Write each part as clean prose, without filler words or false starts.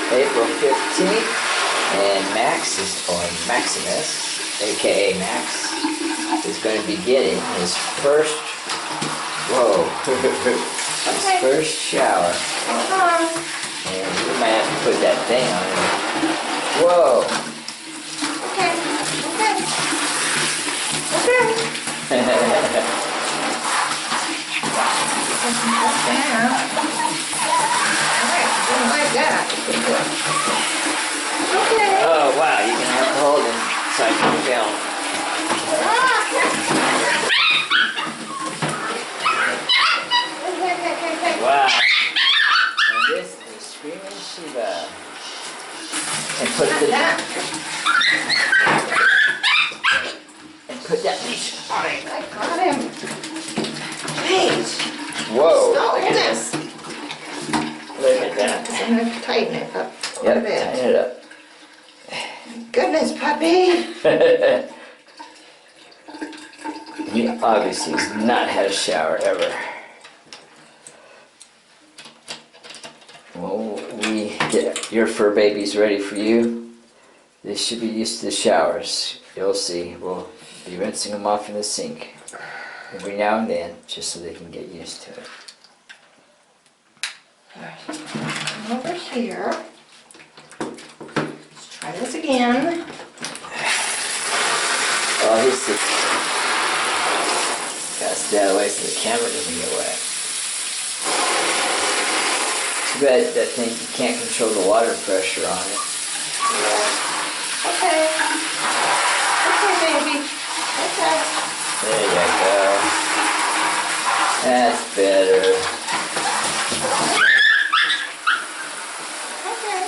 April 15th, and Maximus, aka Max, is going to be getting his first, his first shower. And we might have to put that thing on him. Whoa! Didn't like that. Okay. Oh wow, you're gonna have to hold him so I can film. Wow. And this is Screaming Shiba. And put that leash on him. I got him. Jeez. Whoa. Look at this. Look at that. I'm going to tighten it up a Yep, bit. tighten it up. Goodness, puppy. He obviously has not had a shower ever. Well, we get your fur babies ready for you. They should be used to the showers. You'll see. We'll be rinsing them off in the sink every now and then, just so they can get used to it. Alright, come over here. Let's try this again. Oh, he's sick. Gotta stay out of the way so the camera doesn't get wet. Too bad that thing, you can't control the water pressure on it. Yeah. Okay. Okay, baby. Okay. There you go. That's better. Okay.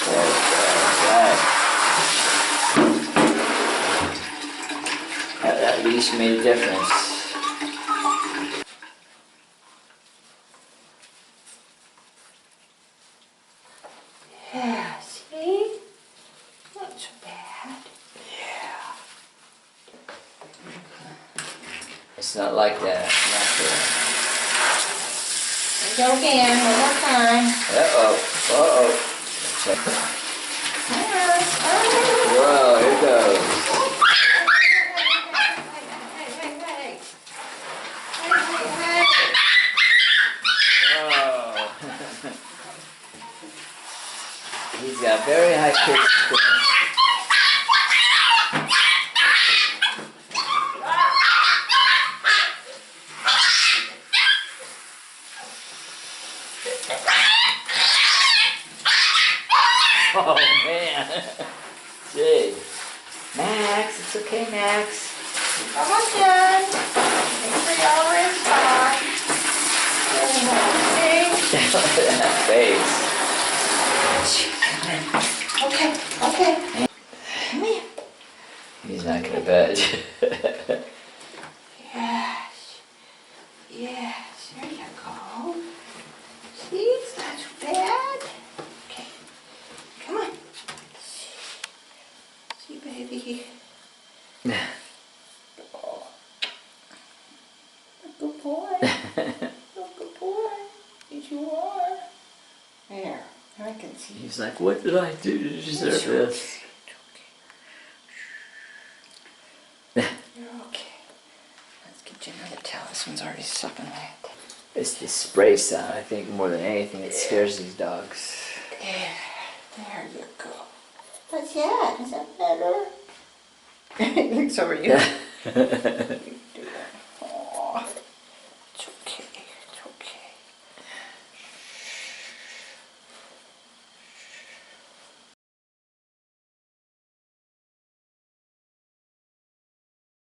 There we go. Right. That leash made a difference. Yeah, see? Not so bad. Yeah. It's not like that. Not Go again, one more time. Uh-oh. Uh-oh. Check. Whoa, here it goes. Whoa. He's got very high pitched scream. Oh man. Gee. Max, it's okay, Max. Almost done. Make sure y'all are inside. That face. Okay, okay. Come here. He's not gonna budge. Yes. Yes, there you go. See, it's not too bad. Okay, come on. See, baby. Oh. A good boy. A good boy. Yes, you are. There, I can see. He's like, what did I do to deserve this? You're okay. Let's get you another towel. This one's already sopping wet. It's the spray sound, I think, more than anything that scares these dogs. There you go. What's that? Is that better? It looks over you. You do